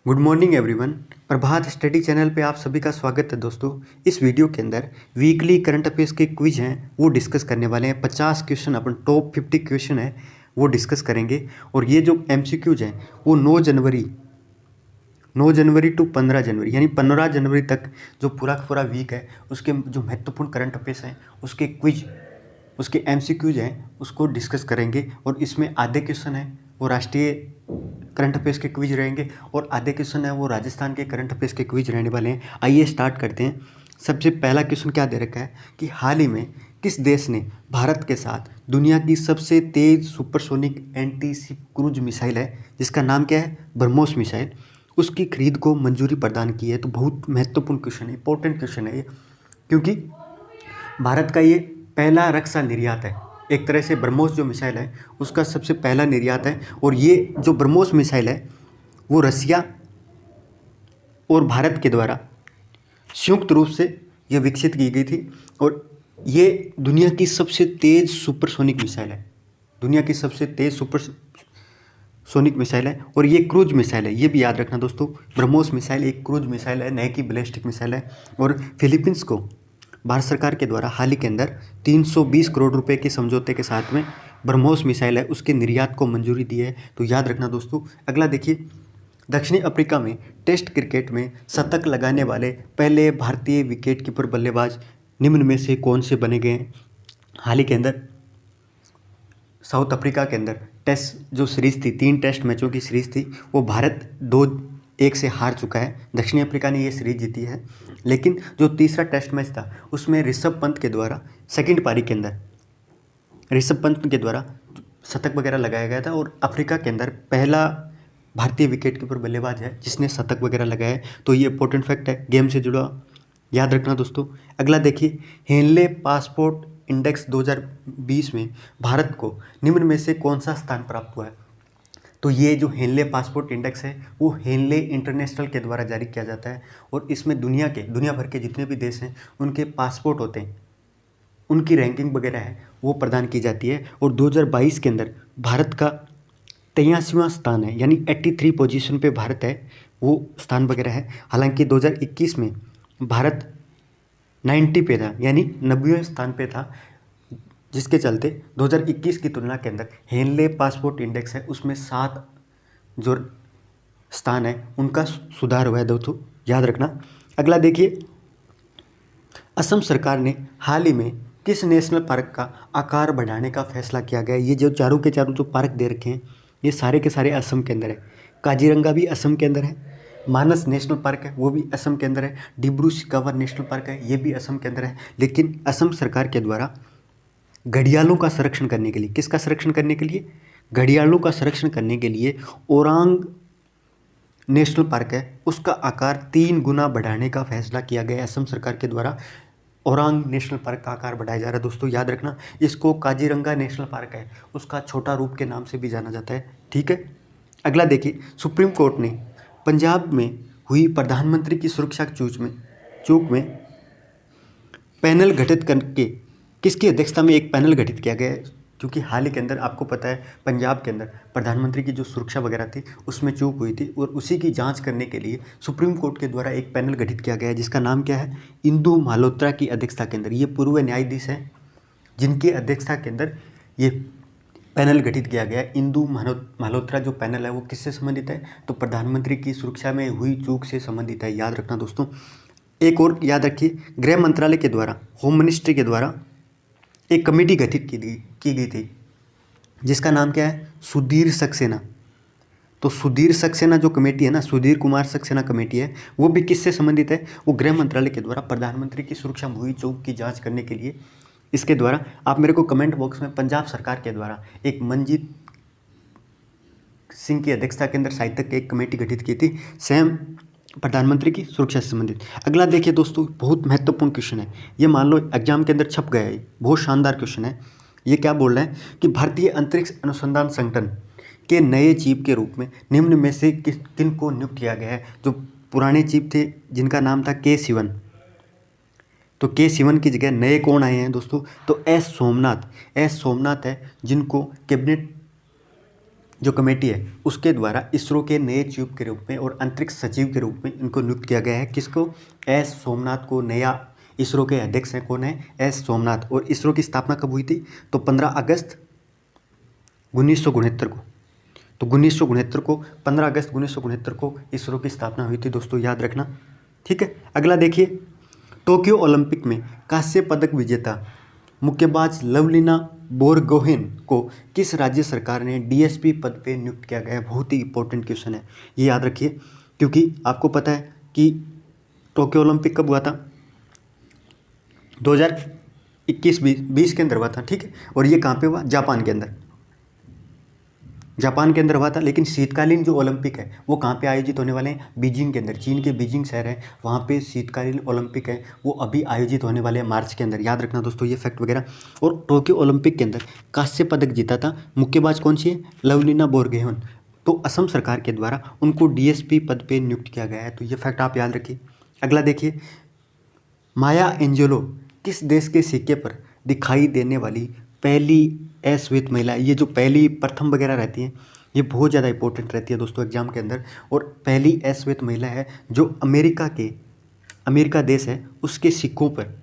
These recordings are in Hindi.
Good morning everyone. Prabhat study channel पे आप सभी का स्वागत है दोस्तों। इस वीडियो के अंदर वीकली करंट अफेयर्स के क्विज हैं वो डिस्कस करने वाले हैं। 50 क्वेश्चन अपन टॉप 50 क्वेश्चन है वो डिस्कस करेंगे। और ये जो एमसीक्यूज हैं वो 9 जनवरी टू 15 जनवरी यानी 15 जनवरी तक जो पूरा का पूरा वीक है उसके जो महत्वपूर्ण करंट अफेयर्स हैं उसके क्विज उसके एमसीक्यूज हैं उसको डिस्कस करेंगे। और इसमें आधे क्वेश्चन हैं वो राष्ट्रीय करंट अफेयर्स के क्विज रहेंगे और आधे क्वेश्चन है वो राजस्थान के करंट अफेयर्स के क्विज रहने वाले हैं। आइए स्टार्ट करते हैं। सबसे पहला क्वेश्चन क्या दे रखा है कि हाल ही में किस देश ने भारत के साथ दुनिया की सबसे तेज supersonic anti ship cruise missile है जिसका नाम क्या है ब्रह्मोस मिसाइल, उसकी खरीद को मंजूरी प्रदान की है। तो बहुत महत्वपूर्ण क्वेश्चन है, इंपॉर्टेंट क्वेश्चन है ये, क्योंकि भारत का ये पहला रक्षा निर्यात है। एक तरह से ब्रह्मोस जो मिसाइल है उसका सबसे पहला निर्यात है। और ये जो ब्रह्मोस मिसाइल है वो रसिया और भारत के द्वारा संयुक्त रूप से यह विकसित की गई थी। और ये दुनिया की सबसे तेज सुपरसोनिक मिसाइल है, दुनिया की सबसे तेज सुपरसोनिक मिसाइल है। और ये क्रूज मिसाइल है, ये भी याद रखना दोस्तों। ब्रह्मोस मिसाइल एक क्रूज मिसाइल है, नए की बैलिस्टिक मिसाइल है। और फिलीपींस को भारत सरकार के द्वारा हाल ही के अंदर 320 करोड़ रुपए के समझौते के साथ में ब्रह्मोस मिसाइल है उसके निर्यात को मंजूरी दी है। तो याद रखना दोस्तों। अगला देखिए, दक्षिणी अफ्रीका में टेस्ट क्रिकेट में शतक लगाने वाले पहले भारतीय विकेट कीपर बल्लेबाज निम्न में से कौन से बने गए हैं। हाल ही के अंदर साउथ अफ्रीका के अंदर टेस्ट जो सीरीज थी, 3 टेस्ट मैचों की सीरीज थी, वो भारत 2-1 से हार चुका है। दक्षिणी अफ्रीका ने ये सीरीज जीती है। लेकिन जो तीसरा टेस्ट मैच था उसमें ऋषभ पंत के द्वारा सेकंड पारी के अंदर ऋषभ पंत के द्वारा शतक वगैरह लगाया गया था। और अफ्रीका के अंदर पहला भारतीय विकेट कीपर बल्लेबाज है जिसने शतक वगैरह लगाया है। तो ये इंपॉर्टेंट फैक्ट है, गेम से जुड़ा, याद रखना दोस्तों। अगला देखिए, हेनले पासपोर्ट इंडेक्स 2020 में भारत को निम्न में से कौन सा स्थान प्राप्त हुआ है। तो ये जो हेनले पासपोर्ट इंडेक्स है वो हेनले इंटरनेशनल के द्वारा जारी किया जाता है। और इसमें दुनिया भर के जितने भी देश हैं उनके पासपोर्ट होते हैं, उनकी रैंकिंग वगैरह है वो प्रदान की जाती है। और 2022 के अंदर भारत का 83वां स्थान है, यानी 83 पोजीशन पे भारत है, वो स्थान वगैरह है। हालांकि 2021 में भारत 90 पे था, यानी 90वें स्थान पे था, जिसके चलते 2021 की तुलना के अंदर हेनले पासपोर्ट इंडेक्स है उसमें 7 जो स्थान है उनका सुधार हुआ है दोस्तों, याद रखना। अगला देखिए, असम सरकार ने हाल ही में किस नेशनल पार्क का आकार बढ़ाने का फैसला किया गया। ये जो चारों के चारों जो पार्क दे रखे हैं ये सारे के सारे असम के अंदर है। काजीरंगा भी असम के अंदर है, मानस नेशनल पार्क है वो भी असम के अंदर है, डिब्रू सिखावर नेशनल पार्क है ये भी असम के अंदर है। लेकिन असम सरकार के द्वारा घड़ियालों का संरक्षण करने के लिए, किसका संरक्षण करने के लिए, घड़ियालों का संरक्षण करने के लिए ओरांग नेशनल पार्क है उसका आकार 3 गुना बढ़ाने का फैसला किया गया है असम सरकार के द्वारा। ओरांग नेशनल पार्क का आकार बढ़ाया जा रहा है दोस्तों, याद रखना। इसको काजीरंगा नेशनल पार्क है उसका छोटा रूप के नाम से भी जाना जाता है, ठीक है। अगला देखिए, सुप्रीम कोर्ट ने पंजाब में हुई प्रधानमंत्री की सुरक्षा चूक में पैनल गठित करके किसकी अध्यक्षता में एक पैनल गठित किया गया है। क्योंकि हाल ही के अंदर आपको पता है पंजाब के अंदर प्रधानमंत्री की जो सुरक्षा वगैरह थी उसमें चूक हुई थी और उसी की जांच करने के लिए सुप्रीम कोर्ट के द्वारा एक पैनल गठित किया गया है जिसका नाम क्या है, इंदु मल्होत्रा की अध्यक्षता के अंदर। ये पूर्व न्यायाधीश हैं जिनकी अध्यक्षता के अंदर ये पैनल गठित किया गया है। इंदु मल्होत्रा जो पैनल है वो किससे संबंधित है, तो प्रधानमंत्री की सुरक्षा में हुई चूक से संबंधित है, याद रखना दोस्तों। एक और याद रखिए, गृह मंत्रालय के द्वारा, होम मिनिस्ट्री के द्वारा एक कमेटी गठित की गई थी जिसका नाम क्या है, सुधीर सक्सेना। तो सुधीर सक्सेना जो कमेटी है ना, सुधीर कुमार सक्सेना कमेटी है, वो भी किससे संबंधित है, वो गृह मंत्रालय के द्वारा प्रधानमंत्री की सुरक्षा में हुई चूक की जांच करने के लिए इसके द्वारा। आप मेरे को कमेंट बॉक्स में पंजाब सरकार के द्वारा एक मनजीत सिंह की अध्यक्षता के अंदर साहित्य की एक कमेटी गठित की थी सेम प्रधानमंत्री की सुरक्षा से संबंधित। अगला देखिए दोस्तों, बहुत महत्वपूर्ण क्वेश्चन है, ये मान लो एग्जाम के अंदर छप गया है, बहुत शानदार क्वेश्चन है। ये क्या बोल रहा है कि भारतीय अंतरिक्ष अनुसंधान संगठन के नए चीफ के रूप में निम्न में से किन को नियुक्त किया गया है। जो पुराने चीफ थे जिनका नाम था के सिवन, तो के सिवन की जगह नए कौन आए हैं दोस्तों, तो एस सोमनाथ है जिनको कैबिनेट जो कमेटी है उसके द्वारा इसरो के नए चीफ के रूप में और अंतरिक्ष सचिव के रूप में इनको नियुक्त किया गया है। किसको? एस सोमनाथ को नया इसरो के अध्यक्ष हैं। कौन है? एस सोमनाथ। और इसरो की स्थापना कब हुई थी? तो 15 अगस्त 1969 को। तो 1969 को 15 अगस्त 1969 को इसरो की स्थापना हुई थी दोस्तों, याद रखना। ठीक है, अगला देखिए, टोक्यो ओलंपिक में कांस्य पदक विजेता मुक्केबाज लवलीना बोरगोहेन को किस राज्य सरकार ने डीएसपी पद पे नियुक्त किया गया है? बहुत ही इंपॉर्टेंट क्वेश्चन है, ये याद रखिए, क्योंकि आपको पता है कि टोक्यो ओलंपिक कब हुआ था? 2021-20 के अंदर हुआ था। ठीक है, और ये कहाँ पे हुआ? जापान के अंदर। जापान के अंदर हुआ था। लेकिन शीतकालीन जो ओलंपिक है वो कहाँ पे आयोजित होने वाले हैं? बीजिंग के अंदर। चीन के बीजिंग शहर है, वहाँ पे शीतकालीन ओलंपिक है, वो अभी आयोजित होने वाले हैं मार्च के अंदर। याद रखना दोस्तों ये फैक्ट वगैरह। और टोक्यो ओलंपिक के अंदर कांस्य पदक जीता था मुक्केबाज कौन सी है? लवलीना बोरगोहेन। तो असम सरकार के द्वारा उनको डीएसपी पद पर नियुक्त किया गया है, तो ये फैक्ट आप याद रखिए। अगला देखिए, माया एंजेलो किस देश के सिक्के पर दिखाई देने वाली पहली अश्वेत महिला? ये जो पहली प्रथम वगैरह रहती हैं ये बहुत ज़्यादा इंपॉर्टेंट रहती है दोस्तों एग्जाम के अंदर। और पहली अश्वेत महिला है जो अमेरिका देश है उसके सिक्कों पर,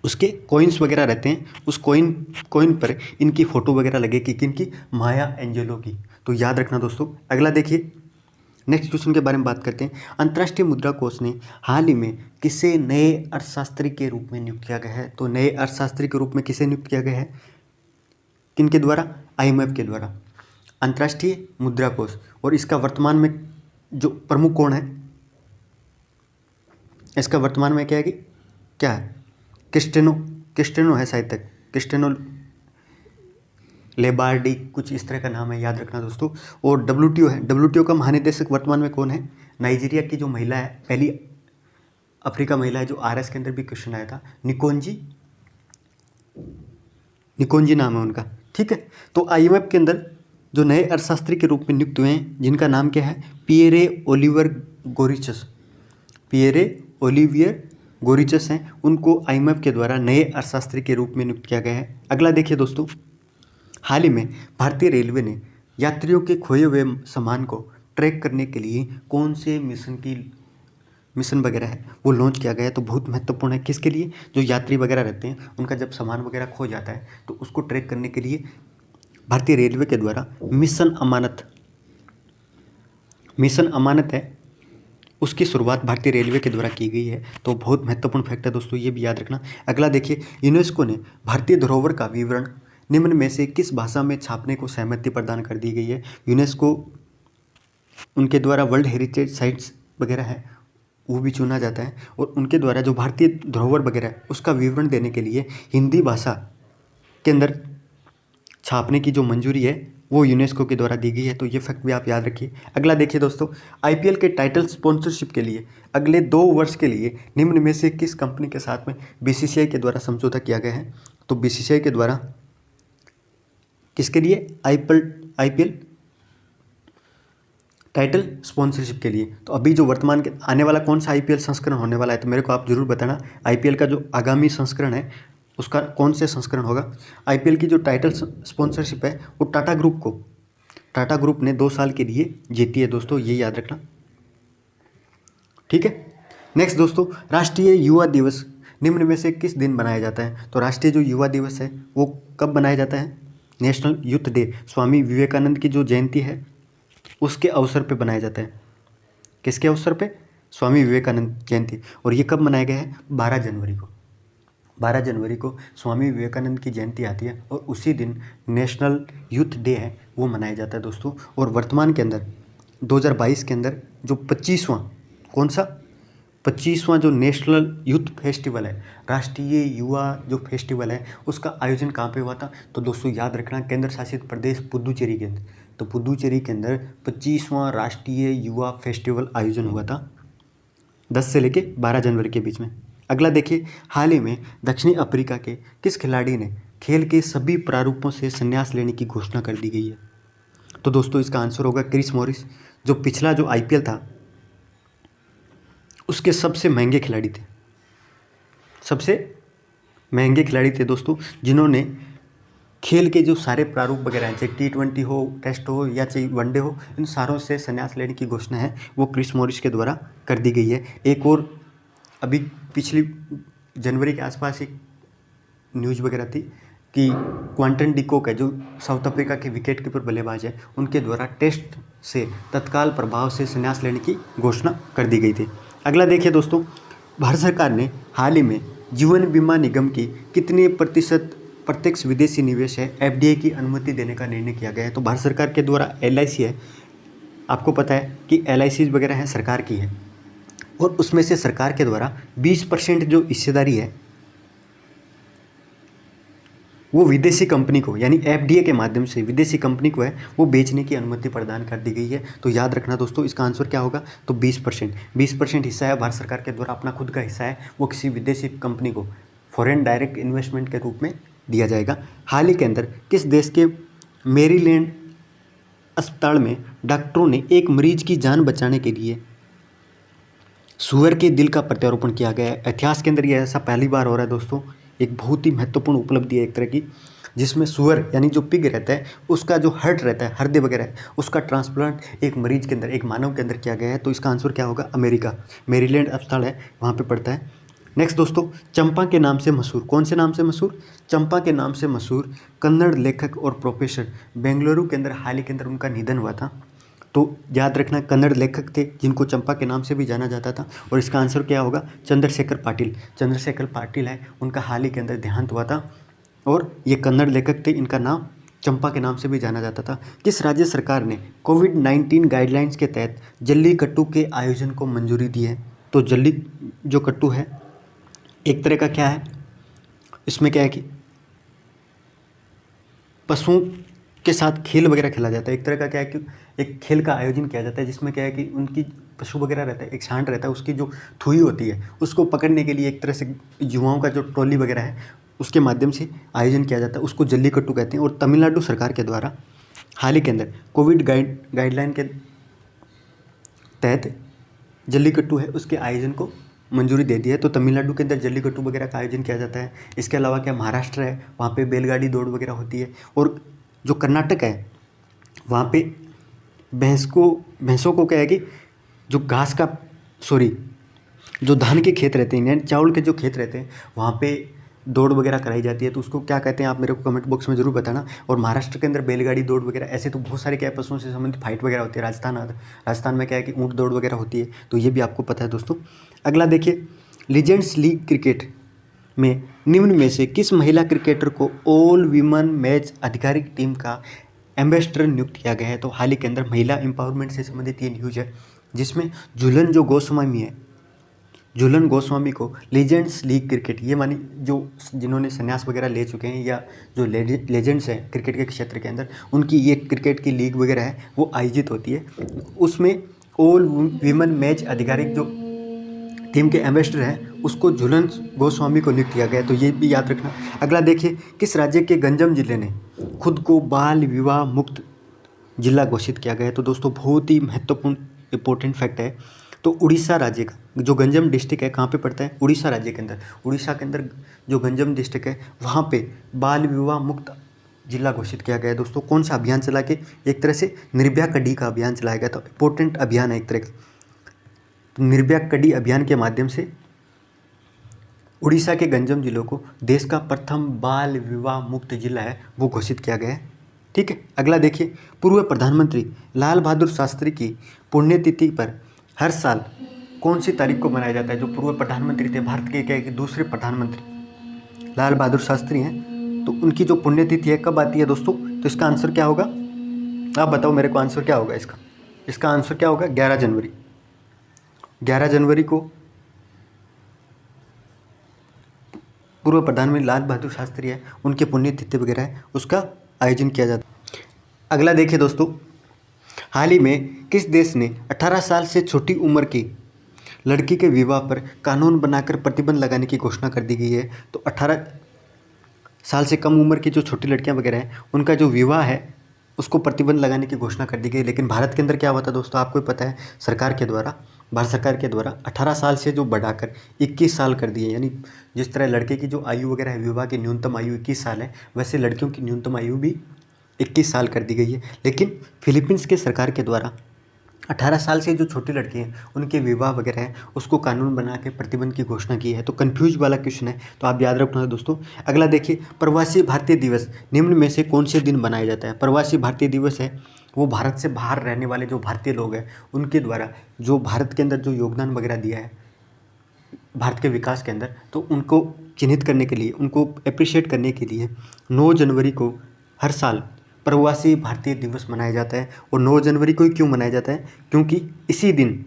उसके कॉइन्स वगैरह रहते हैं, उस कॉइन पर इनकी फ़ोटो वगैरह लगेगी, किनकी? माया एंजेलो की। तो याद रखना दोस्तों। अगला देखिए, नेक्स्ट क्वेश्चन के बारे में बात करते हैं। अंतर्राष्ट्रीय मुद्रा कोष ने हाल ही में किसे नए अर्थशास्त्री के रूप में नियुक्त किया गया है? तो नए अर्थशास्त्री के रूप में किसे नियुक्त किया गया है? किनके द्वारा? आईएमएफ के द्वारा, अंतर्राष्ट्रीय मुद्रा कोष। और इसका वर्तमान में जो प्रमुख कौन है? इसका वर्तमान में क्या है कि क्या है? क्रिस्टेनो है शायद तक, क्रिस्टेनो लेबार्डी, कुछ इस तरह का नाम है, याद रखना दोस्तों। और डब्ल्यूटीओ है, डब्ल्यूटीओ का महानिदेशक वर्तमान में कौन है? नाइजीरिया की जो महिला है, पहली अफ्रीका महिला है, जो आरएस के अंदर भी क्वेश्चन आया था, निकोंजी नाम है उनका। ठीक है, तो आईएमएफ के अंदर जो नए अर्थशास्त्री के रूप में नियुक्त हुए हैं जिनका नाम क्या है? पियरे ओलिवियर गोरिचस हैं, उनको आईएमएफ के द्वारा नए अर्थशास्त्री के रूप में नियुक्त किया गया है। अगला देखिए दोस्तों, हाल ही में भारतीय रेलवे ने यात्रियों के खोए हुए सामान को ट्रैक करने के लिए कौन से मिशन वगैरह है वो लॉन्च किया गया है? तो बहुत महत्वपूर्ण है, किसके लिए? जो यात्री वगैरह रहते हैं उनका जब सामान वगैरह खो जाता है तो उसको ट्रैक करने के लिए भारतीय रेलवे के द्वारा मिशन अमानत है, उसकी शुरुआत भारतीय रेलवे के द्वारा की गई है। तो बहुत महत्वपूर्ण फैक्ट है दोस्तों, ये भी याद रखना। अगला देखिए, यूनेस्को ने भारतीय धरोहर का विवरण निम्न में से किस भाषा में छापने को सहमति प्रदान कर दी गई है? यूनेस्को उनके द्वारा वर्ल्ड हेरिटेज साइट्स वगैरह है वो भी चुना जाता है, और उनके द्वारा जो भारतीय धरोहर वगैरह है उसका विवरण देने के लिए हिंदी भाषा के अंदर छापने की जो मंजूरी है वो यूनेस्को के द्वारा दी गई है। तो ये फैक्ट भी आप याद रखिए। अगला देखिए दोस्तों, आईपीएल के टाइटल स्पॉन्सरशिप के लिए अगले 2 वर्ष के लिए निम्न में से किस कंपनी के साथ में बीसीसीआई के द्वारा समझौता किया गया है? तो बीसीसीआई के द्वारा किसके लिए? आईपीएल टाइटल स्पॉन्सरशिप के लिए। तो अभी जो वर्तमान के आने वाला कौन सा आईपीएल संस्करण होने वाला है, तो मेरे को आप जरूर बताना। आईपीएल का जो आगामी संस्करण है उसका कौन से संस्करण होगा? आईपीएल की जो टाइटल स्पॉन्सरशिप है वो टाटा ग्रुप ने 2 साल के लिए जीती है दोस्तों, ये याद रखना। ठीक है, नेक्स्ट दोस्तों, राष्ट्रीय युवा दिवस निम्न में से किस दिन मनाया जाता है? तो राष्ट्रीय जो युवा दिवस है वो कब मनाया जाता है? National youth day, Swami Vivekananda की जो जयंती है उसके अवसर पे बनाया जाता है। किसके अवसर पे? स्वामी विवेकानंद जयंती। और ये कब मनाया गया है? 12 जनवरी को। 12 जनवरी को स्वामी विवेकानंद की जयंती आती है और उसी दिन नेशनल यूथ डे है वो मनाया जाता है दोस्तों। और वर्तमान के अंदर 2022 के अंदर जो 25वां जो नेशनल यूथ फेस्टिवल है, राष्ट्रीय युवा जो फेस्टिवल है, उसका आयोजन कहाँ पे हुआ था? तो दोस्तों याद रखना, केंद्र शासित प्रदेश पुदुचेरी के अंदर। तो पुदुचेरी के अंदर 25वां राष्ट्रीय युवा फेस्टिवल आयोजन हुआ था 10 से लेके 12 जनवरी के बीच में। अगला देखिए, हाल ही में दक्षिणी अफ्रीका के किस खिलाड़ी ने खेल के सभी प्रारूपों से संन्यास लेने की घोषणा कर दी गई है? तो दोस्तों इसका आंसर होगा क्रिस मॉरिस, जो पिछला जो आईपीएल था उसके सबसे महंगे खिलाड़ी थे दोस्तों, जिन्होंने खेल के जो सारे प्रारूप वगैरह हैं, चाहे T20 हो, टेस्ट हो या चाहे वनडे हो, इन सारों से संन्यास लेने की घोषणा है वो क्रिस मॉरिस के द्वारा कर दी गई है। एक और अभी पिछली जनवरी के आसपास एक न्यूज़ वगैरह थी कि क्वांटन डिकॉक है जो साउथ अफ्रीका के विकेट कीपर बल्लेबाज है, उनके द्वारा टेस्ट से तत्काल प्रभाव से संन्यास लेने की घोषणा कर दी गई थी। अगला देखिए दोस्तों, भारत सरकार ने हाल ही में जीवन बीमा निगम की कितने प्रतिशत प्रत्यक्ष विदेशी निवेश है एफडीआई की अनुमति देने का निर्णय किया गया है। तो भारत सरकार के द्वारा एलआईसी है, आपको पता है कि एलआईसी वगैरह है सरकार की है, और उसमें से सरकार के द्वारा 20% जो हिस्सेदारी है वो विदेशी कंपनी को, यानी एफडीए के माध्यम से विदेशी कंपनी को है वो बेचने की अनुमति प्रदान कर दी गई है। तो याद रखना दोस्तों, इसका आंसर क्या होगा, तो 20% हिस्सा है भारत सरकार के द्वारा, अपना खुद का हिस्सा है वो किसी विदेशी कंपनी को फॉरेन डायरेक्ट इन्वेस्टमेंट के रूप में दिया जाएगा। हाल ही के अंदर किस देश के मेरीलैंड अस्पताल में डॉक्टरों ने एक मरीज की जान बचाने के लिए सुअर के दिल का प्रत्यारोपण किया गया है। इतिहास के अंदर ये ऐसा पहली बार हो रहा है दोस्तों, एक बहुत ही महत्वपूर्ण उपलब्धि है एक तरह की, जिसमें सुअर यानी जो पिग रहता है उसका जो हर्ट रहता है, हृदय वगैरह है, उसका ट्रांसप्लांट एक मरीज के अंदर, एक मानव के अंदर किया गया है। तो इसका आंसर क्या होगा, अमेरिका, मेरीलैंड अस्पताल है वहाँ पे पड़ता है। नेक्स्ट दोस्तों, चंपा के नाम से मशहूर, कौन से नाम से मशहूर, चंपा के नाम से मशहूर कन्नड़ लेखक और प्रोफेसर, बेंगलुरु के अंदर हाल ही के अंदर उनका निधन हुआ था। तो याद रखना, कन्नड़ लेखक थे जिनको चंपा के नाम से भी जाना जाता था, और इसका आंसर क्या होगा, चंद्रशेखर पाटिल। चंद्रशेखर पाटिल है, उनका हाल ही के अंदर देहांत हुआ था, और ये कन्नड़ लेखक थे, इनका नाम चंपा के नाम से भी जाना जाता था। किस राज्य सरकार ने कोविड-19 गाइडलाइंस के तहत जल्लीकट्टू के आयोजन को मंजूरी दी है। तो जल्ली जो कट्टू है एक तरह का क्या है, इसमें क्या है कि पशुओं के साथ खेल वगैरह खेला जाता है, एक तरह का क्या है कि एक खेल का आयोजन किया जाता है जिसमें क्या है कि उनकी पशु वगैरह रहता है, एक सांड रहता है, उसकी जो थुई होती है उसको पकड़ने के लिए एक तरह से युवाओं का जो ट्रॉली वगैरह है उसके माध्यम से आयोजन किया जाता है, उसको जल्लीकट्टू कहते हैं। और तमिलनाडु सरकार के द्वारा हाल ही के अंदर कोविड गाइडलाइन के तहत जल्लीकट्टू है उसके आयोजन को मंजूरी दे दी है। तो तमिलनाडु के अंदर जल्लीकट्टू वगैरह का आयोजन किया जाता है। इसके अलावा क्या महाराष्ट्र है, वहाँ पे बैलगाड़ी दौड़ वगैरह होती है। और जो कर्नाटक है वहाँ पे भैंसों को क्या है कि जो घास का जो धान के खेत रहते हैं, चावल के जो खेत रहते हैं, वहाँ पे दौड़ वगैरह कराई जाती है। तो उसको क्या कहते हैं आप मेरे को कमेंट बॉक्स में ज़रूर बताना। और महाराष्ट्र के अंदर बैलगाड़ी दौड़ वगैरह, ऐसे तो बहुत सारे क्या है पशुओं से संबंधित फाइट वगैरह होती है। राजस्थान में क्या है कि ऊँट दौड़ वगैरह होती है, तो ये भी आपको पता है दोस्तों। अगला देखिए, लीजेंड्स लीग क्रिकेट में निम्न में से किस महिला क्रिकेटर को ऑल वीमेन मैच आधिकारिक टीम का एम्बेसडर नियुक्त किया गया है। तो हाल ही के अंदर महिला एम्पावरमेंट से संबंधित ये न्यूज़ है, जिसमें झूलन जो गोस्वामी है, झूलन गोस्वामी को लीजेंड्स लीग क्रिकेट, ये मानी जो जिन्होंने संन्यास वगैरह ले चुके हैं या जो लेजेंड्स हैं क्रिकेट के क्षेत्र के अंदर, उनकी ये क्रिकेट की लीग वगैरह है वो आयोजित होती है, उसमें ऑल वीमेन मैच आधिकारिक जो टीम के एम्बेसडर हैं उसको झूलन गोस्वामी को नियुक्त किया गया है। तो ये भी याद रखना। अगला देखिए, किस राज्य के गंजम जिले ने खुद को बाल विवाह मुक्त जिला घोषित किया गया है। तो दोस्तों बहुत ही महत्वपूर्ण इंपॉर्टेंट फैक्ट है। तो उड़ीसा राज्य का जो गंजम डिस्ट्रिक्ट है कहाँ पे पड़ता है, उड़ीसा राज्य के अंदर। उड़ीसा के अंदर जो गंजम डिस्ट्रिक्ट है वहाँ पे बाल विवाह मुक्त जिला घोषित किया गया है। दोस्तों कौन सा अभियान चला के, एक तरह से निर्भया कड़ी का अभियान चलाया गया था। इंपॉर्टेंट अभियान है एक तरह का। निर्भया कड़ी अभियान के माध्यम से उड़ीसा के गंजम जिलों को देश का प्रथम बाल विवाह मुक्त जिला है वो घोषित किया गया है। ठीक है, अगला देखिए, पूर्व प्रधानमंत्री लाल बहादुर शास्त्री की पुण्यतिथि पर हर साल कौन सी तारीख को मनाया जाता है। जो पूर्व प्रधानमंत्री थे भारत के, क्या दूसरे प्रधानमंत्री लाल बहादुर शास्त्री हैं, तो उनकी जो पुण्यतिथि है कब आती है दोस्तों। तो इसका आंसर क्या होगा, आप बताओ मेरे को आंसर क्या होगा इसका आंसर क्या होगा, 11 जनवरी। 11 जनवरी को पूर्व प्रधानमंत्री लाल बहादुर शास्त्री है उनकी पुण्यतिथि वगैरह है उसका आयोजन किया जाता है। अगला देखिए दोस्तों, हाल ही में किस देश ने 18 साल से छोटी उम्र की लड़की के विवाह पर कानून बनाकर प्रतिबंध लगाने की घोषणा कर दी गई है। तो 18 साल से कम उम्र की जो छोटी लड़कियां वगैरह हैं उनका जो विवाह है उसको प्रतिबंध लगाने की घोषणा कर दी गई। लेकिन भारत के अंदर क्या हुआ था दोस्तों, आपको पता है, सरकार के द्वारा भारत सरकार के द्वारा 18 साल से जो बढ़ाकर 21 साल कर दिए, यानी जिस तरह लड़के की जो आयु वगैरह है, विवाह की न्यूनतम आयु 21 साल है, वैसे लड़कियों की न्यूनतम आयु भी 21 साल कर दी गई है। लेकिन फिलीपींस के सरकार के द्वारा 18 साल से जो छोटे लड़के हैं उनके विवाह वगैरह है उसको कानून बना के प्रतिबंध की घोषणा की है। तो कंफ्यूज वाला क्वेश्चन है, तो आप याद रखना दोस्तों। अगला देखिए, प्रवासी भारतीय दिवस निम्न में से कौन से दिन मनाया जाता है। प्रवासी भारतीय दिवस है वो भारत से बाहर रहने वाले जो भारतीय लोग हैं उनके द्वारा जो भारत के अंदर जो योगदान वगैरह दिया है भारत के विकास के अंदर, तो उनको चिन्हित करने के लिए, उनको अप्रिशिएट करने के लिए 9 जनवरी को हर साल प्रवासी भारतीय दिवस मनाया जाता है। और 9 जनवरी को ही क्यों मनाया जाता है, क्योंकि इसी दिन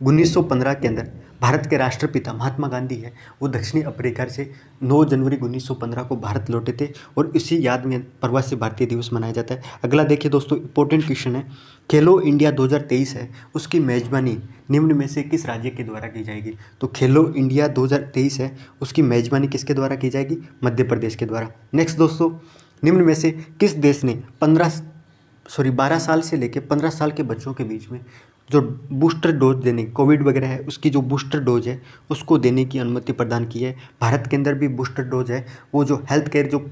1915 के अंदर भारत के राष्ट्रपिता महात्मा गांधी है वो दक्षिणी अफ्रीका से 9 जनवरी 1915 को भारत लौटे थे और इसी याद में प्रवासी भारतीय दिवस मनाया जाता है। अगला देखिए दोस्तों, इंपॉर्टेंट क्वेश्चन है, खेलो इंडिया 2023 है उसकी मेजबानी निम्न में से किस राज्य के द्वारा की जाएगी। तो खेलो इंडिया 2023 है उसकी मेजबानी किसके द्वारा की जाएगी, मध्य प्रदेश के द्वारा। नेक्स्ट दोस्तों, निम्न में से किस देश ने 12 साल से लेकर 15 साल के बच्चों के बीच में जो बूस्टर डोज देने, कोविड वगैरह है उसकी जो बूस्टर डोज है उसको देने की अनुमति प्रदान की है। भारत के अंदर भी बूस्टर डोज है, वो जो हेल्थ केयर जो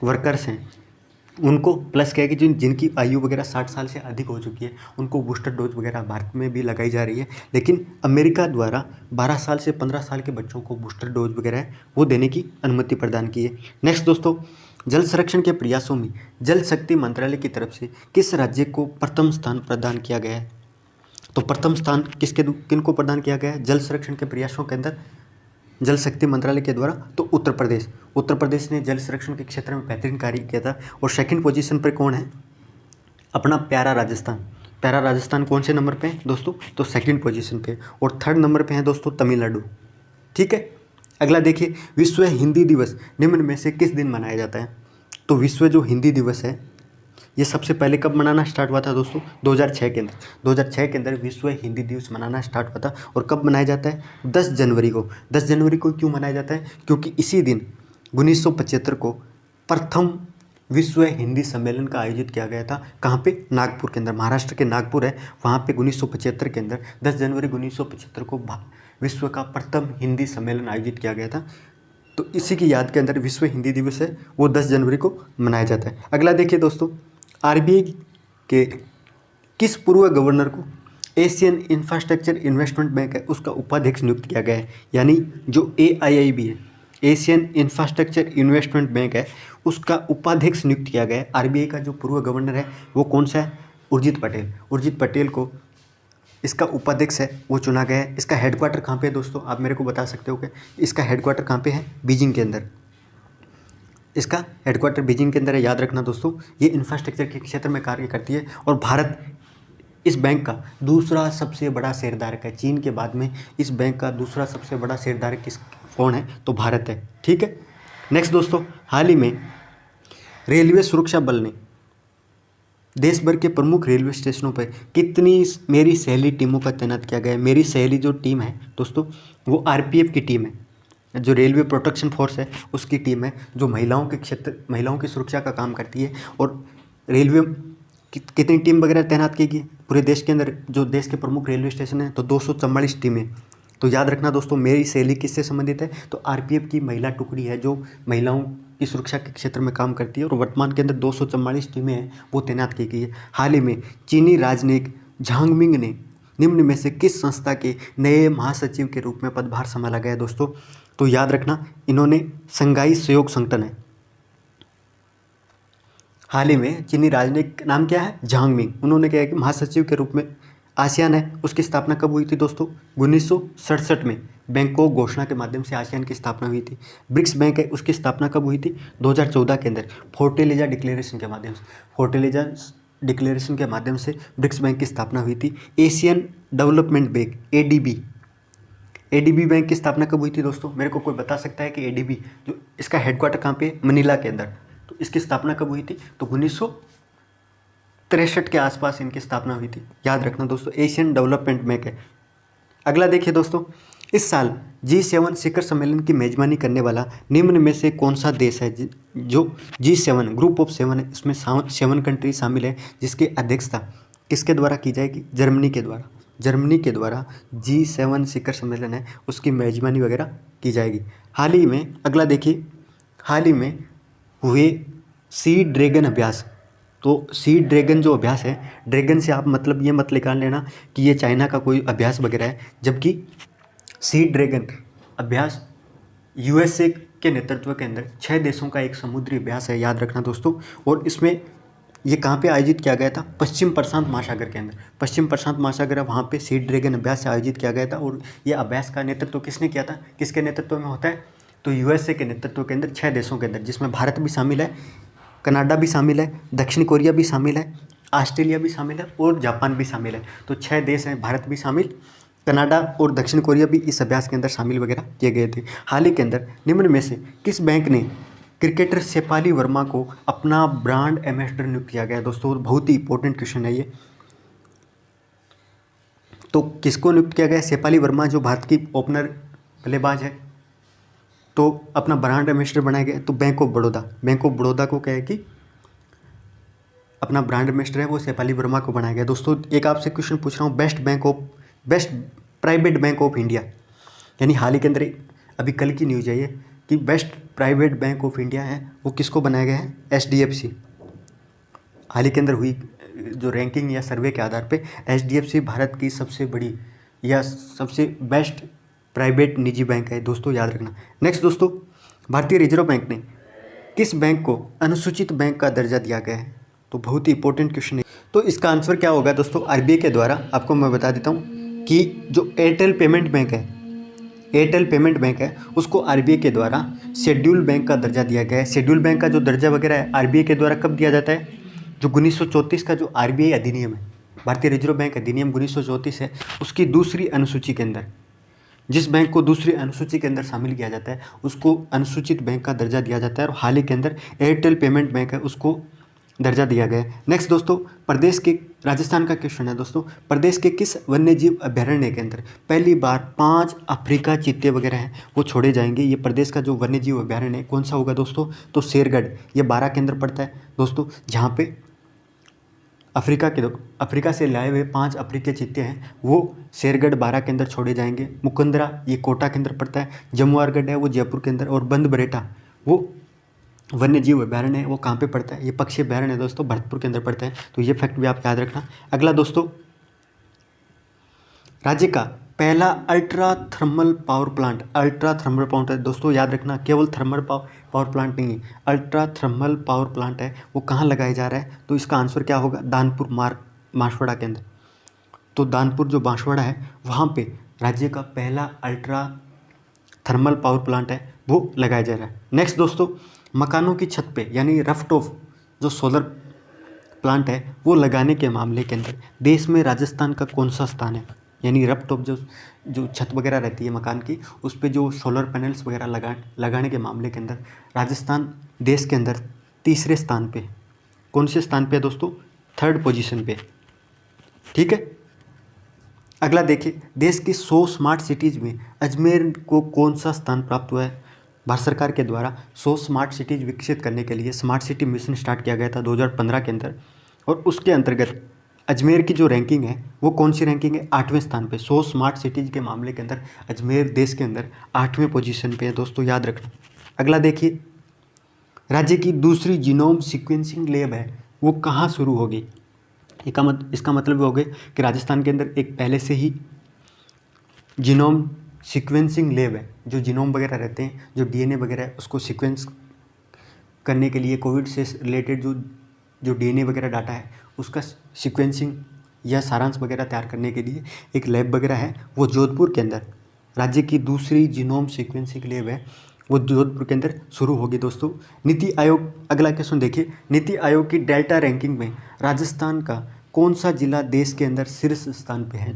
वर्कर्स हैं उनको प्लस क्या है कि जिनकी आयु वगैरह 60 साल से अधिक हो चुकी है उनको बूस्टर डोज वगैरह भारत में भी लगाई जा रही है। लेकिन अमेरिका द्वारा 12 साल से 15 साल के बच्चों को बूस्टर डोज वगैरह है वो देने की अनुमति प्रदान की है। नेक्स्ट दोस्तों, जल संरक्षण के प्रयासों में जल शक्ति मंत्रालय की तरफ से किस राज्य को प्रथम स्थान प्रदान किया गया है। तो प्रथम स्थान किनको प्रदान किया गया है जल संरक्षण के प्रयासों के अंदर जल शक्ति मंत्रालय के द्वारा, तो उत्तर प्रदेश ने जल संरक्षण के क्षेत्र में बेहतरीन कार्य किया था। और सेकंड पोजीशन पर कौन है, अपना प्यारा राजस्थान कौन से नंबर पे है दोस्तों, तो सेकंड पोजीशन पे। और थर्ड नंबर पे है दोस्तों तमिलनाडु। ठीक है, अगला देखिए, विश्व हिंदी दिवस निम्न में से किस दिन मनाया जाता है। तो विश्व जो हिंदी दिवस है ये सबसे पहले कब मनाना स्टार्ट हुआ था दोस्तों, 2006 के अंदर। 2006 के अंदर विश्व हिंदी दिवस मनाना स्टार्ट हुआ था। और कब मनाया जाता है, 10 जनवरी को। 10 जनवरी को क्यों मनाया जाता है, क्योंकि इसी दिन 1975 को प्रथम विश्व हिंदी सम्मेलन का आयोजित किया गया था। कहाँ पे, नागपुर के अंदर, महाराष्ट्र के नागपुर है वहाँ पे 1975 के अंदर 10 जनवरी 1975 को विश्व का प्रथम हिंदी सम्मेलन आयोजित किया गया था। तो इसी की याद के अंदर विश्व हिंदी दिवस है वो 10 जनवरी को मनाया जाता है। अगला देखिए दोस्तों, आरबीआई के किस पूर्व गवर्नर को एशियन इंफ्रास्ट्रक्चर इन्वेस्टमेंट बैंक है उसका उपाध्यक्ष नियुक्त किया गया है। यानी जो AIIB है, एशियन इंफ्रास्ट्रक्चर इन्वेस्टमेंट बैंक है, उसका उपाध्यक्ष नियुक्त किया गया है। आरबीआई का जो पूर्व गवर्नर है वो कौन सा है, उर्जित पटेल को इसका उपाध्यक्ष है वो चुना गया है। इसका हेडक्वार्टर कहाँ पे है दोस्तों, आप मेरे को बता सकते हो कि इसका हेडक्वार्टर कहाँ पे है, बीजिंग के अंदर। इसका हेडक्वार्टर बीजिंग के अंदर है, याद रखना दोस्तों। ये इंफ्रास्ट्रक्चर के क्षेत्र में कार्य करती है और भारत इस बैंक का दूसरा सबसे बड़ा शेयरधारक है। चीन के बाद में इस बैंक का दूसरा सबसे बड़ा शेयरधारक कौन है, तो भारत है। ठीक है, नेक्स्ट दोस्तों, हाल ही में रेलवे सुरक्षा बल ने देश भर के प्रमुख रेलवे स्टेशनों पर कितनी मेरी सहेली टीमों का तैनात किया गया है। मेरी सहेली जो टीम है दोस्तों वो RPF की टीम है, जो रेलवे प्रोटेक्शन फोर्स है उसकी टीम है, जो महिलाओं की सुरक्षा का काम करती है। और रेलवे कितनी टीम वगैरह तैनात की गई पूरे देश के अंदर, जो देश के प्रमुख रेलवे स्टेशन है, तो 244 टीमें। तो याद रखना दोस्तों, मेरी सहेली किससे संबंधित है, तो RPF की महिला टुकड़ी है जो महिलाओं की सुरक्षा के क्षेत्र में काम करती है। और वर्तमान के अंदर 244 टीमें हैं वो तैनात की गई है। हाल ही में चीनी राजनयिक झांग मिंग ने निम्न में से किस संस्था के नए महासचिव के रूप में पदभार संभाला गया दोस्तों, तो याद रखना इन्होंने संघाई सहयोग संगठन है। हाल ही में चीनी राजनयिक नाम क्या है, झांग मिंग, उन्होंने क्या है कि महासचिव के रूप में आसियान है उसकी स्थापना कब हुई थी दोस्तों, 1967 में बैंकॉक घोषणा के माध्यम से आसियान की स्थापना हुई थी। ब्रिक्स बैंक है उसकी स्थापना कब हुई थी, 2014 के अंदर फोर्टेलेजा डिक्लेरेशन के माध्यम से ब्रिक्स बैंक की स्थापना हुई थी। Asian development bank ADB bank की स्थापना कब हुई थी दोस्तों, मेरे को कोई बता सकता है कि ADB जो इसका हेडक्वार्टर कहाँ पे, मनीला के अंदर, तो इसकी स्थापना कब हुई थी, तो 1963 के आसपास इनकी स्थापना हुई थी। याद रखना दोस्तों, एशियन डेवलपमेंट बैंक है। अगला देखिए दोस्तों, इस साल G7 शिखर सम्मेलन की मेजबानी करने वाला निम्न में से कौन सा देश है। जो G7 ग्रुप ऑफ 7 है, इसमें 7 कंट्री शामिल है, जिसकी अध्यक्षता किसके द्वारा की जाएगी, जर्मनी के द्वारा। जर्मनी के द्वारा G7 शिखर सम्मेलन है उसकी मेजबानी वगैरह की जाएगी। हाल ही में अगला देखिए, हाल ही में हुए सी ड्रैगन अभ्यास। तो सी ड्रैगन जो अभ्यास है, ड्रैगन से आप मतलब ये मत निकाल लेना कि ये चाइना का कोई अभ्यास वगैरह है, जबकि सी ड्रैगन अभ्यास USA के नेतृत्व के अंदर 6 देशों का एक समुद्री अभ्यास है, याद रखना दोस्तों। और इसमें ये कहाँ पे आयोजित किया गया था? पश्चिम प्रशांत महासागर के अंदर। पश्चिम प्रशांत महासागर है, वहाँ पे सी ड्रैगन अभ्यास से आयोजित किया गया था। और ये अभ्यास का नेतृत्व किसने किया था? किसके नेतृत्व में होता है? तो USA के नेतृत्व के अंदर 6 देशों के अंदर, जिसमें भारत भी शामिल है, कनाडा भी शामिल है, दक्षिण कोरिया भी शामिल है, ऑस्ट्रेलिया भी शामिल है और जापान भी शामिल है। तो 6 देश हैं, भारत भी शामिल, कनाडा और दक्षिण कोरिया भी इस अभ्यास के अंदर शामिल वगैरह किए गए थे। हाल ही के अंदर निम्न में से किस बैंक ने क्रिकेटर शेफाली वर्मा को अपना ब्रांड एम्बेसडर नियुक्त किया गया? दोस्तों बहुत ही इंपॉर्टेंट क्वेश्चन है ये। तो किसको नियुक्त किया गया? शेफाली वर्मा जो भारत की ओपनर बल्लेबाज है, तो अपना ब्रांड एम्बेसडर बनाया गया। तो बैंक ऑफ बड़ौदा को क्या है कि अपना ब्रांड एम्बेसडर है वो शेफाली वर्मा को बनाया गया। दोस्तों एक आपसे क्वेश्चन पूछ रहा हूँ, best private bank of India, यानी हाल ही के अंदर अभी कल की न्यूज़ है ये कि best private bank of India है वो किसको बनाया गया है? HDFC। हाल ही के अंदर हुई जो रैंकिंग या सर्वे के आधार पे HDFC भारत की सबसे बड़ी या सबसे बेस्ट प्राइवेट निजी बैंक है दोस्तों, याद रखना। नेक्स्ट दोस्तों, भारतीय रिजर्व बैंक ने किस बैंक को अनुसूचित बैंक का दर्जा दिया गया है? तो बहुत ही इंपॉर्टेंट क्वेश्चन है। तो इसका आंसर क्या होगा दोस्तों? RBI के द्वारा, आपको मैं बता देता हूँ कि जो एयरटेल पेमेंट बैंक है उसको RBI के द्वारा शेड्यूल बैंक का दर्जा दिया गया है। शेड्यूल बैंक का जो दर्जा वगैरह है RBI के द्वारा कब दिया जाता है? जो 1934 का जो RBI अधिनियम है, भारतीय रिजर्व बैंक अधिनियम 1934 है, उसकी दूसरी अनुसूची के अंदर जिस बैंक को दूसरी अनुसूची के अंदर शामिल किया जाता है उसको अनुसूचित बैंक का दर्जा दिया जाता है। और हाल ही के अंदर एयरटेल पेमेंट बैंक है उसको दर्जा दिया गया है। नेक्स्ट दोस्तों, प्रदेश के, राजस्थान का क्वेश्चन है दोस्तों, प्रदेश के किस वन्यजीव अभ्यारण्य के अंदर पहली बार 5 अफ्रीका चीते वगैरह हैं वो छोड़े जाएंगे? ये प्रदेश का जो वन्यजीव अभ्यारण्य है कौन सा होगा दोस्तों? तो शेरगढ़, ये 12 के अंदर पड़ता है दोस्तों, जहाँ पे अफ्रीका से लाए हुए 5 अफ्रीकी चीते हैं वो शेरगढ़ 12 के अंदर छोड़े जाएंगे। मुकुंदरा ये कोटा के अंदर पड़ता है, जमुआरगढ़ है वो जयपुर के अंदर, और बंद बरेटा वो वन्य जीव अभ्यारण्य है वो कहाँ पे पड़ता है? ये पक्षी अभ्यारण्य है दोस्तों, भरतपुर के अंदर पड़ता है। तो ये फैक्ट भी आप याद रखना। अगला दोस्तों, राज्य का पहला अल्ट्रा थर्मल पावर प्लांट है दोस्तों, याद रखना, केवल थर्मल पावर प्लांट नहीं है, अल्ट्रा थर्मल पावर प्लांट है वो कहाँ लगाया जा रहा है? तो इसका आंसर क्या होगा? दानपुर बांसवाड़ा के अंदर। तो दानपुर जो बांसवाड़ा है वहाँ पे राज्य का पहला अल्ट्रा थर्मल पावर प्लांट है वो लगाया जा रहा है। नेक्स्ट दोस्तों, मकानों की छत पे यानी रफटॉप जो सोलर प्लांट है वो लगाने के मामले के अंदर देश में राजस्थान का कौन सा स्थान है? यानी रफटॉप जो छत वगैरह रहती है मकान की उस पे जो सोलर पैनल्स वगैरह लगाने के मामले के अंदर राजस्थान देश के अंदर तीसरे स्थान पे। कौन से स्थान पे है दोस्तों? 3rd पोजीशन पे, ठीक है। अगला देखिए, देश की 100 स्मार्ट सिटीज़ में अजमेर को कौन सा स्थान प्राप्त हुआ है? भारत सरकार के द्वारा 100 स्मार्ट सिटीज़ विकसित करने के लिए स्मार्ट सिटी मिशन स्टार्ट किया गया था 2015 के अंदर, और उसके अंतर्गत अजमेर की जो रैंकिंग है वो कौन सी रैंकिंग है? 8वें स्थान पे। 100 स्मार्ट सिटीज़ के मामले के अंदर अजमेर देश के अंदर 8वें पोजीशन पे है दोस्तों, याद रखना। अगला देखिए, राज्य की दूसरी जीनोम सीक्वेंसिंग लैब है वो कहाँ शुरू होगी? इसका मतलब हो गया कि राजस्थान के अंदर एक पहले से ही जीनोम सीक्वेंसिंग लैब है, जो जीनोम वगैरह रहते हैं, जो DNA वगैरह है उसको सीक्वेंस करने के लिए, कोविड से रिलेटेड जो DNA वगैरह डाटा है उसका सीक्वेंसिंग या सारांश वगैरह तैयार करने के लिए एक लैब वगैरह है वो जोधपुर के अंदर, राज्य की दूसरी जीनोम सीक्वेंसिंग लैब है वो जोधपुर के अंदर शुरू होगी दोस्तों। नीति आयोग, अगला क्वेश्चन देखिए, नीति आयोग की डेल्टा रैंकिंग में राजस्थान का कौन सा जिला देश के अंदर शीर्ष स्थान पे है?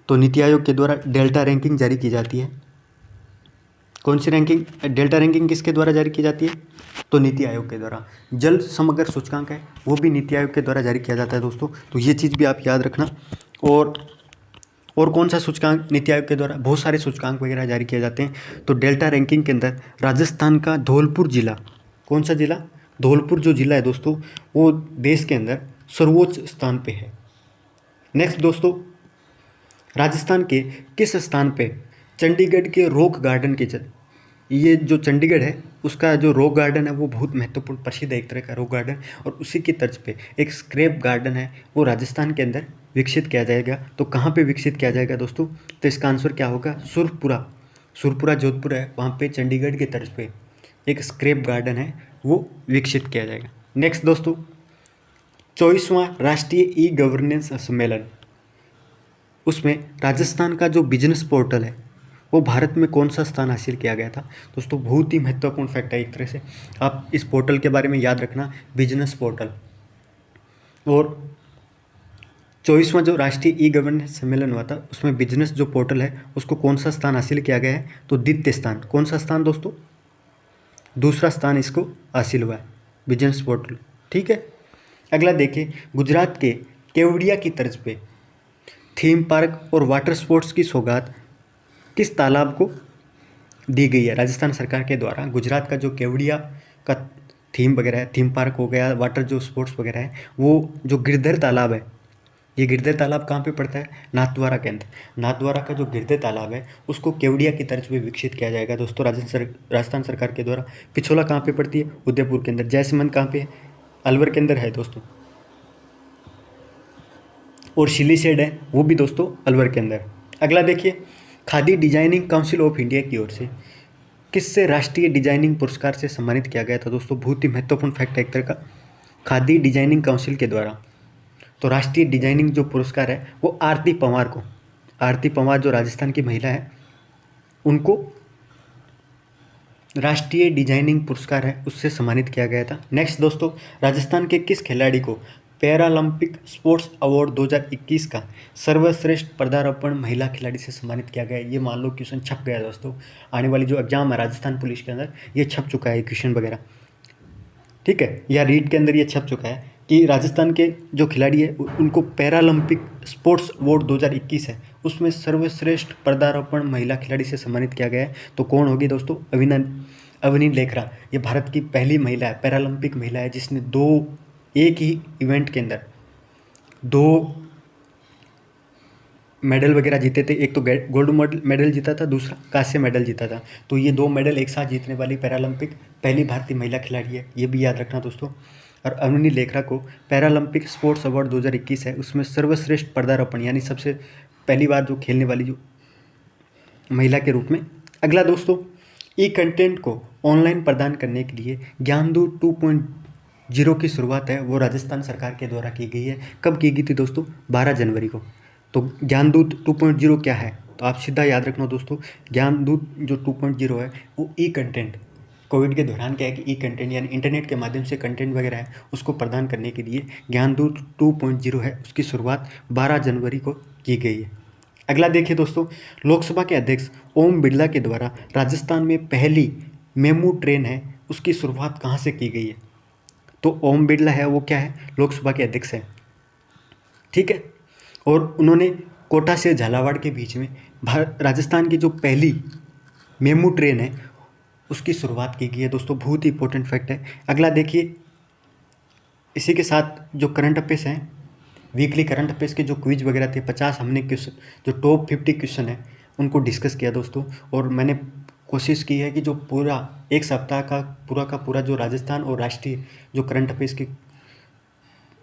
तो नीति आयोग के द्वारा डेल्टा रैंकिंग जारी की जाती है। कौन सी रैंकिंग? डेल्टा रैंकिंग किसके द्वारा जारी की जाती है? तो नीति आयोग के द्वारा। जल समग्र सूचकांक है वो भी नीति आयोग के द्वारा जारी किया जाता है दोस्तों, तो ये चीज़ भी आप याद रखना। और कौन सा सूचकांक नीति आयोग के द्वारा? बहुत सारे सूचकांक वगैरह जारी किए जाते हैं। तो डेल्टा रैंकिंग के अंदर राजस्थान का धौलपुर जिला, कौन सा जिला? धौलपुर जो जिला है दोस्तों वो देश के अंदर सर्वोच्च स्थान पे है। नेक्स्ट दोस्तों, राजस्थान के किस स्थान पे चंडीगढ़ के रॉक गार्डन के ये जो चंडीगढ़ है उसका जो रॉक गार्डन है वो बहुत महत्वपूर्ण प्रसिद्ध है एक तरह का रॉक गार्डन, और उसी की तर्ज पे एक स्क्रैप गार्डन है वो राजस्थान के अंदर विकसित किया जाएगा। तो कहाँ पे विकसित किया जाएगा दोस्तों? तो इसका आंसर क्या होगा? सुरपुरा। सुरपुरा जोधपुर है, वहाँ पे चंडीगढ़ की तर्ज पे एक स्क्रैप गार्डन है वो विकसित किया जाएगा। नेक्स्ट दोस्तों, 24वां राष्ट्रीय ई गवर्नेंस सम्मेलन, उसमें राजस्थान का जो बिजनेस पोर्टल है वो भारत में कौन सा स्थान हासिल किया गया था? दोस्तों बहुत ही महत्वपूर्ण फैक्ट है एक तरह से, आप इस पोर्टल के बारे में याद रखना, बिजनेस पोर्टल। और 24वां जो राष्ट्रीय ई गवर्नेंस सम्मेलन हुआ था उसमें बिजनेस जो पोर्टल है उसको कौन सा स्थान हासिल किया गया है? तो द्वितीय स्थान। कौन सा स्थान दोस्तों? दूसरा स्थान इसको हासिल हुआ है, बिजनेस पोर्टल। ठीक है, अगला देखिए, गुजरात के केवड़िया की तर्ज पे थीम पार्क और वाटर स्पोर्ट्स की सौगात किस तालाब को दी गई है राजस्थान सरकार के द्वारा? गुजरात का जो केवड़िया का थीम वगैरह है, थीम पार्क हो गया, वाटर जो स्पोर्ट्स वगैरह है, वो जो गिरधर तालाब है, ये गिरधर तालाब कहाँ पे पड़ता है? नाथद्वारा के अंदर। नाथद्वारा का जो गिरधर तालाब है उसको केवड़िया की तर्ज पे विकसित किया जाएगा दोस्तों राजस्थान सरकार के द्वारा। पिछोला कहाँ पे पड़ती है? उदयपुर के अंदर। जैसमंद कहाँ पे है? अलवर के अंदर है दोस्तों। और सिलीसेड है वो भी दोस्तों अलवर के अंदर। अगला देखिए, khadi designing council of India की ओर से किससे राष्ट्रीय डिजाइनिंग पुरस्कार से सम्मानित किया गया था? दोस्तों बहुत ही महत्वपूर्ण फैक्ट है एक तरह का, खादी डिजाइनिंग काउंसिल के द्वारा। तो राष्ट्रीय डिजाइनिंग जो पुरस्कार है वो आरती पंवार को, आरती पंवार जो राजस्थान की महिला है उनको राष्ट्रीय डिजाइनिंग पुरस्कार है उससे सम्मानित किया गया था। नेक्स्ट दोस्तों, राजस्थान के किस खिलाड़ी को पैरालंपिक स्पोर्ट्स अवार्ड 2021 का सर्वश्रेष्ठ पदार्पण महिला खिलाड़ी से सम्मानित किया गया? ये मान लो क्वेश्चन छप गया दोस्तों, आने वाली जो एग्जाम है राजस्थान पुलिस के अंदर ये छप चुका है क्वेश्चन वगैरह। ठीक है, या रीड के अंदर ये छप चुका है कि राजस्थान के जो खिलाड़ी है उनको पैरालंपिक स्पोर्ट्स अवार्ड 2021 है उसमें सर्वश्रेष्ठ पदार्पण महिला खिलाड़ी से सम्मानित किया गया है। तो कौन होगी दोस्तों? अवनी लेखरा। ये भारत की पहली महिला है, पैरालंपिक महिला है जिसने एक ही इवेंट के अंदर 2 मेडल वगैरह जीते थे। एक तो गोल्ड मेडल जीता था, दूसरा कांस्य मेडल जीता था। तो ये 2 मेडल एक साथ जीतने वाली पैरालंपिक पहली भारतीय महिला खिलाड़ी है, ये भी याद रखना दोस्तों। और अवनी लेखरा को पैरालंपिक स्पोर्ट्स अवार्ड 2021 है उसमें सर्वश्रेष्ठ पदार्पण यानी सबसे पहली बार जो खेलने वाली जो महिला के रूप में। अगला दोस्तों, ई कंटेंट को ऑनलाइन प्रदान करने के लिए ज्ञानदूत 2.0 की शुरुआत है वो राजस्थान सरकार के द्वारा की गई है। कब की गई थी दोस्तों? 12 जनवरी को। तो ज्ञानदूत 2.0 क्या है? तो आप सीधा याद रखना दोस्तों, ज्ञानदूत जो 2.0 है वो ई कंटेंट, कोविड के दौरान क्या है कि ई कंटेंट यानी इंटरनेट के माध्यम से कंटेंट वगैरह है उसको प्रदान करने के लिए ज्ञानदूत 2.0 है उसकी शुरुआत 12 जनवरी को की गई है। अगला देखिए दोस्तों, लोकसभा के अध्यक्ष ओम बिरला के द्वारा राजस्थान में पहली मेमू ट्रेन है उसकी शुरुआत कहाँ से की गई है? तो ओम बिरला है वो क्या है? लोकसभा के अध्यक्ष हैं। ठीक है, और उन्होंने कोटा से झालावाड़ के बीच में राजस्थान की जो पहली मेमू ट्रेन है उसकी शुरुआत की गई है दोस्तों। बहुत ही इंपॉर्टेंट फैक्ट है। अगला देखिए, इसी के साथ जो करंट अफेयर्स हैं, वीकली करंट अफेयर्स के जो क्विज वगैरह थे 50 हमने क्वेश्चन जो टॉप 50 क्वेश्चन है उनको डिस्कस किया दोस्तों। और मैंने कोशिश की है कि जो पूरा एक सप्ताह का पूरा जो राजस्थान और राष्ट्रीय जो करंट अफेयर्स की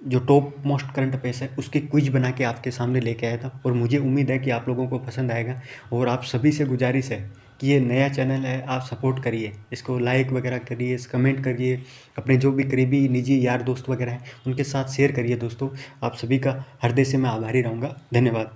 जो टॉप मोस्ट करंट अफेयर्स है उसके क्विज बना के आपके सामने लेके आया था, और मुझे उम्मीद है कि आप लोगों को पसंद आएगा। और आप सभी से गुजारिश है कि ये नया चैनल है, आप सपोर्ट करिए, इसको लाइक वगैरह करिए, कमेंट करिए, अपने जो भी करीबी निजी यार दोस्त वगैरह हैं उनके साथ शेयर करिए दोस्तों। आप सभी का हृदय से मैं आभारी रहूँगा। धन्यवाद।